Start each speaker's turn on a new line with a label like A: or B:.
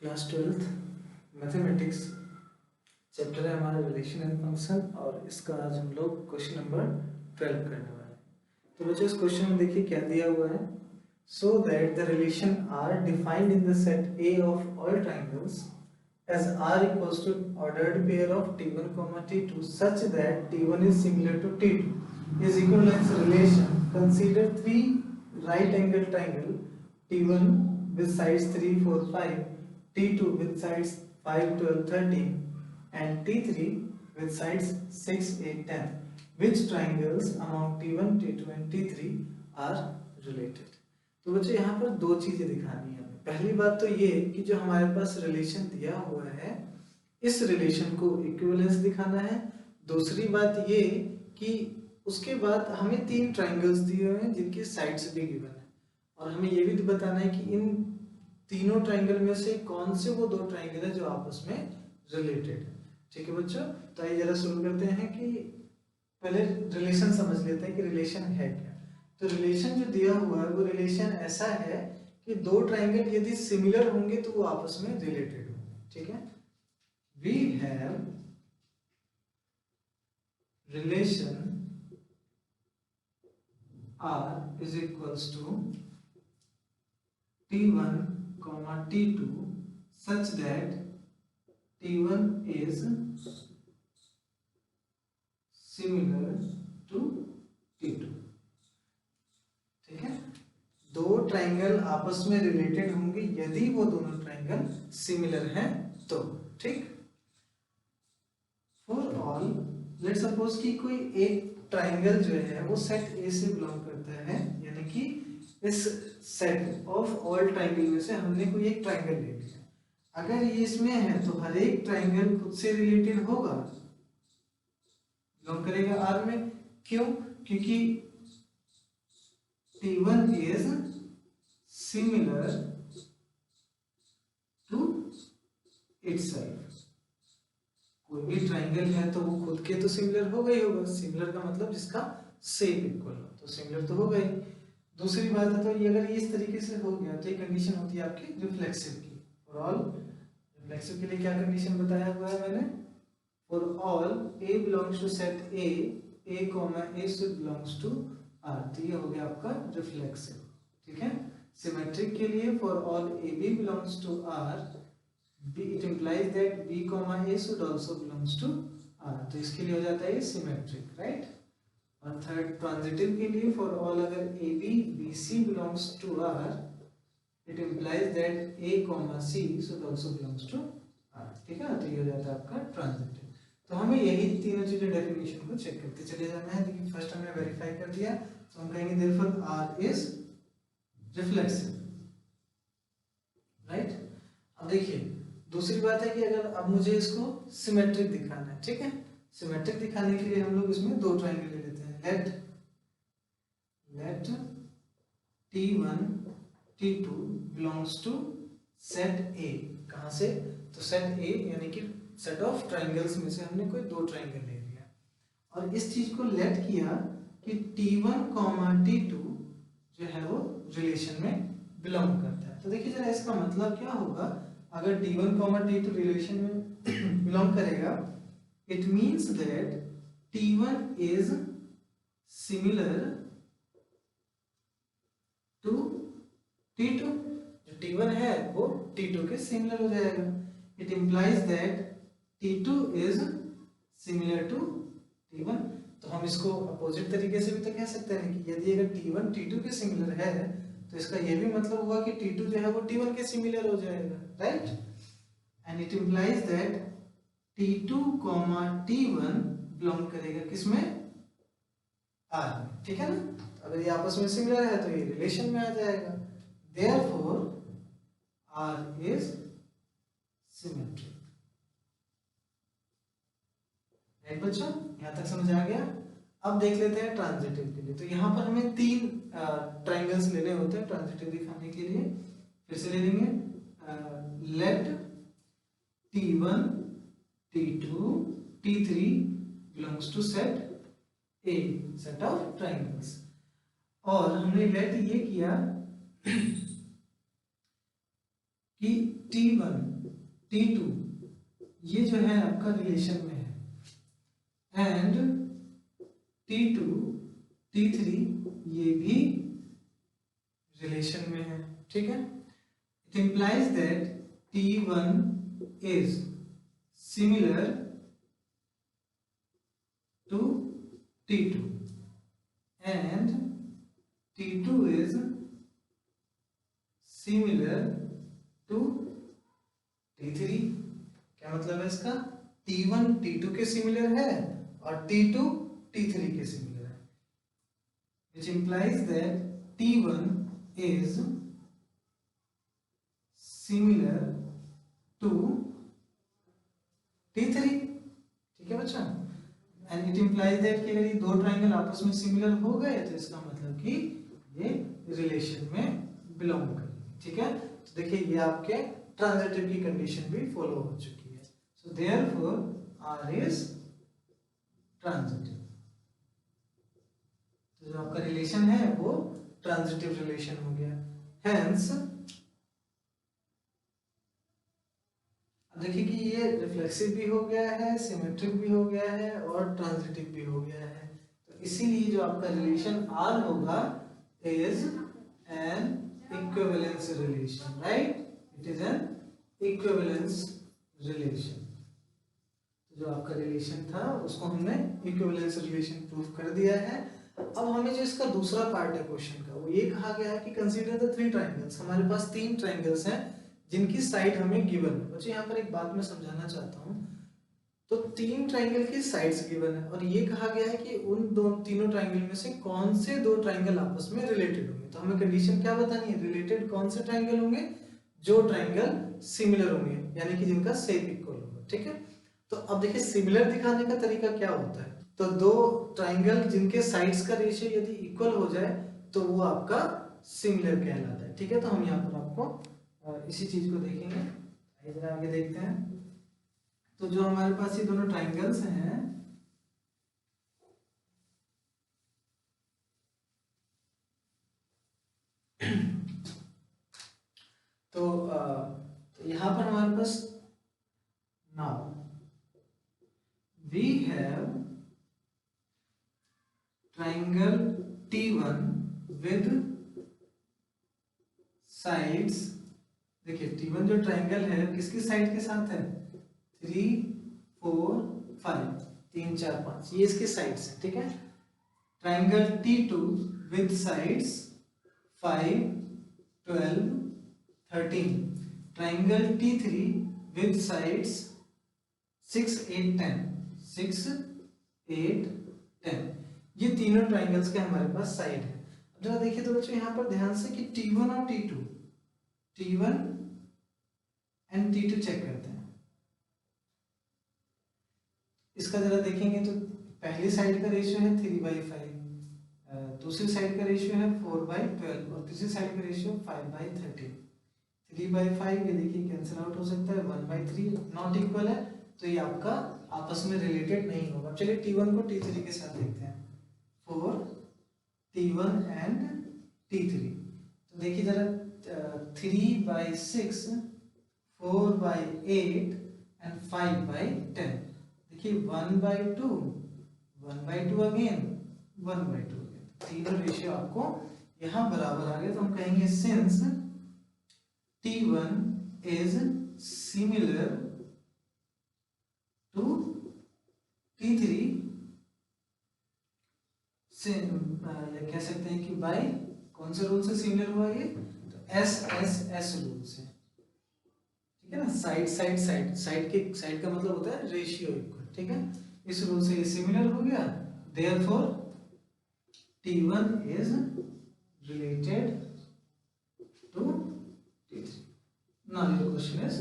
A: Class 12th mathematics chapter है हमारा relation and function और इसका आज हम लोग क्वेश्चन नंबर 12 करने वाले हैं। तो बच्चों इस क्वेश्चन में देखिए क्या दिया हुआ है। So that the relation are defined in the set A of all triangles as R equals to ordered pair of T1, T2 such that T1 is similar to T2 is equivalence relation. Consider three right angle triangle T1 with sides 3, 4, 5, T2 with sides 5, 12, 13 and T3 with sides 6, 8, 10. Which triangles among T1, T2 and T3 are related? तो बच्चों यहाँ पर दो चीजें दिखानी है। पहली बात तो ये कि जो हमारे पास रिलेशन दिया हुआ है इस रिलेशन को इक्विवेलेंस दिखाना है। दूसरी बात ये कि उसके बाद हमें तीन ट्राइंगल्स दिए हुए हैं जिनकी साइड्स भी गिवन है और हमें ये भी बताना है कि इन तीनों ट्राइंगल में से कौन से वो दो ट्राइंगल है जो आपस में रिलेटेड है। ठीक है बच्चों, तो आइए जरा शुरू करते हैं कि पहले रिलेशन समझ लेते हैं कि रिलेशन है क्या। तो रिलेशन जो दिया हुआ है वो रिलेशन ऐसा है कि दो ट्राइंगल यदि सिमिलर होंगे तो वो आपस में रिलेटेड होंगे। ठीक है, we have relation R is equals to T1, T2 such that T1 is similar to T2। ठीक है, दो ट्राइंगल आपस में रिलेटेड होंगे यदि वो दोनों ट्राइंगल सिमिलर हैं तो। ठीक, फॉर ऑल लेट सपोज कि कोई एक ट्राइंगल जो है वो सेट ए से बिलोंग करता है, यानी कि इस सेट ऑफ ऑल ट्राइंगल में से हमने कोई एक ट्राइंगल ले लिया। अगर ये इसमें है तो हर एक ट्राइंगल खुद से रिलेटेड होगा, बिलोंग करेगा आर में। क्यों? क्योंकि T1 is similar to itself। कोई भी ट्राइंगल है तो वो खुद के तो सिमिलर होगा ही होगा। सिमिलर का मतलब जिसका शेप इक्वल हो, तो सिमिलर तो होगा ही। दूसरी बात है तो ये अगर इस तरीके से हो गया तो ये कंडीशन होती है आपकी रिफ्लेक्सिव की। फॉर ऑल रिफ्लेक्सिव के लिए क्या कंडीशन बताया हुआ है मैंने? For all A belongs to set A, A comma A should belongs to R. तो ये हो गया आपका रिफ्लेक्सिव। ठीक है, सिमेट्रिक के लिए for all A B belongs to R, it implies that B comma A should also belongs to R. तो इसके लिए हो जाता है ये सिमेट्रिक, राइट। और थर्ड ट्रांजिटिव के लिए फॉर ऑल अगर A B B C belongs to R, it implies that A comma C should also belongs to R. ठीक है, तो ये हो जाता है आपका ट्रांजिटिव। तो हमें यही तीनों चीजें डेफिनेशन को चेक करते चले जाना है। देखिए फर्स्ट हमने वेरीफाई कर दिया तो हम कहेंगे therefore R is reflexive, right. अब देखिए दूसरी बात है कि अगर अब मुझे इसको सिमेट्रिक दिखाना है। ठीक है, सिमेट्रिक दिखाने के लिए हम लोग इसमें दो ट्राइंगल ले लेते हैं। Let T1 T2 belongs to set A. कहां से? तो सेट ए यानी कि सेट ऑफ ट्राइंगल्स में से हमने कोई दो ट्राइंगल ले लिया और इस चीज को लेट किया कि T1, T2 जो है वो रिलेशन में बिलोंग करता है। तो देखिए जरा इसका मतलब क्या होगा। अगर T1, T2 रिलेशन में बिलोंग करेगा, it means that T1 is similar to T2। जो T1 है वो T2 के सिमिलर हो जाएगा। It implies that T2 is similar to T1। तो हम इसको अपोजिट तरीके से भी तो कह सकते हैं कि यदि अगर T1 T2 के सिमिलर है तो इसका यह भी मतलब हुआ कि T2 जो है वो T1 के सिमिलर हो जाएगा, right. And it implies that T2, T1 belong करेगा किसमें? R में। ठीक है ना, अगर ये आपस में सिमिलर है तो ये रिलेशन में आ जाएगा। Therefore R is symmetric. Right बच्चों, यहाँ तक समझ आ गया। अब देख लेते हैं ट्रांजिटिव के लिए। तो यहाँ पर हमें तीन ट्राइंगल्स लेने होते हैं ट्रांजिटिव दिखाने के लिए। फिर से ले लेंगे। Let T1 T2 T3 belongs to set A, set of triangles. और हमने लेट ये किया कि T1 T2 ये जो है आपका रिलेशन में है एंड T2 T3 ये भी रिलेशन में है, ठीक है। It implies that T1 is similar to T2 and T2 is similar to T3। क्या मतलब है इसका? T1 T2 के सिमिलर है और T2 T3 के सिमिलर है, which implies that T1 is similar to T3, ठीक है बच्चा। एंड इट इम्प्लाइज दैट कि अगर ये दो ट्राइंगल आपस में सिमिलर हो गए तो इसका मतलब कि ये रिलेशन में बिलोंग करेंगे, ठीक है। तो देखिए ये आपके ट्रांजिटिव की कंडीशन भी फॉलो हो चुकी है। So therefore R is transitive. तो जो आपका रिलेशन है वो ट्रांजिटिव रिलेशन हो गया। हेंस देखिए कि ये रिफ्लेक्सिव भी हो गया है, सिमेट्रिक भी हो गया है और ट्रांजिटिव भी हो गया है। तो इसीलिए जो आपका रिलेशन R होगा is an equivalence relation, right. It is an equivalence relation. तो जो आपका रिलेशन था उसको हमने इक्विवेलेंस रिलेशन प्रूव कर दिया है। अब हमें जो इसका दूसरा पार्ट है क्वेश्चन का वो ये कहा गया है कि कंसीडर द थ्री ट्राइंगल्स। हमारे पास तीन ट्राइंगल्स हैं जिनकी साइड हमें गिवन है। बच्चे यहाँ पर एक बात मैं समझाना चाहता हूँ। तो तीन ट्राइंगल की साइड्स गिवन है और ये कहा गया है कि उन तीनों ट्राइंगल में से कौन से दो ट्राइंगल आपस में रिलेटेड होंगे। तो हमें कंडीशन क्या बतानी है? रिलेटेड कौन से ट्राइंगल होंगे? जो ट्राइंगल सिमिलर होंगे, यानी कि जिनका शेप इक्वल होगा, ठीक है। तो अब देखिए सिमिलर दिखाने का तरीका क्या होता है। तो दो ट्राइंगल जिनके साइड्स का रेशियो यदि इक्वल हो जाए तो वो आपका सिमिलर कहलाता है, ठीक है। तो हम यहाँ पर आपको इसी चीज को देखेंगे। इधर आगे देखते हैं। तो जो हमारे पास ये दोनों ट्राइंगल्स हैं तो यहाँ पर हमारे पास now we have triangle T1 with sides. देखिए T1 जो ट्राइंगल है किसकी साइड के साथ है? 3 4 5, 3 4 5, ये इसके साइड्स हैं, ठीक है। Triangle T2 with sides 5 12 13। Triangle T3 with sides 6 8 10, 6 8 10। ये तीनों ट्राइंगल्स के हमारे पास साइड है। अब जरा देखिए तो बच्चों यहाँ पर ध्यान से कि T1 और T1 एंड T2 चेक करते हैं। इसका जरा देखेंगे तो पहली साइड का रेशियो है 3/5, दूसरी साइड का रेशियो है 4/12 और तीसरी साइड का रेशियो 5/13। 3/5 ये देखिए कैंसिल आउट हो सकता है, 1/3 नॉट इक्वल है, तो ये आपका आपस में रिलेटेड नहीं होगा। चलिए T1 को T3 के साथ देखते हैं। 4 T1 एंड T3। तो देखिए जरा 3/6, 4/8 एंड 5/10। देखिए 1/2, 1/2 अगेन, 1/2 अगेन, तीनों रेशियो आपको यहाँ बराबर आ गए। तो हम कहेंगे since T1 is similar to T3 से कह सकते हैं कि बाय कौन से रूल से सिमिलर हुआ ये? तो SSS रूल से, ठीक है ना। साइड का मतलब होता है रेशियो इक्वल, ठीक है। इस रूल से ये सिमिलर हो गया। Therefore T1 is related to T3। Now your question is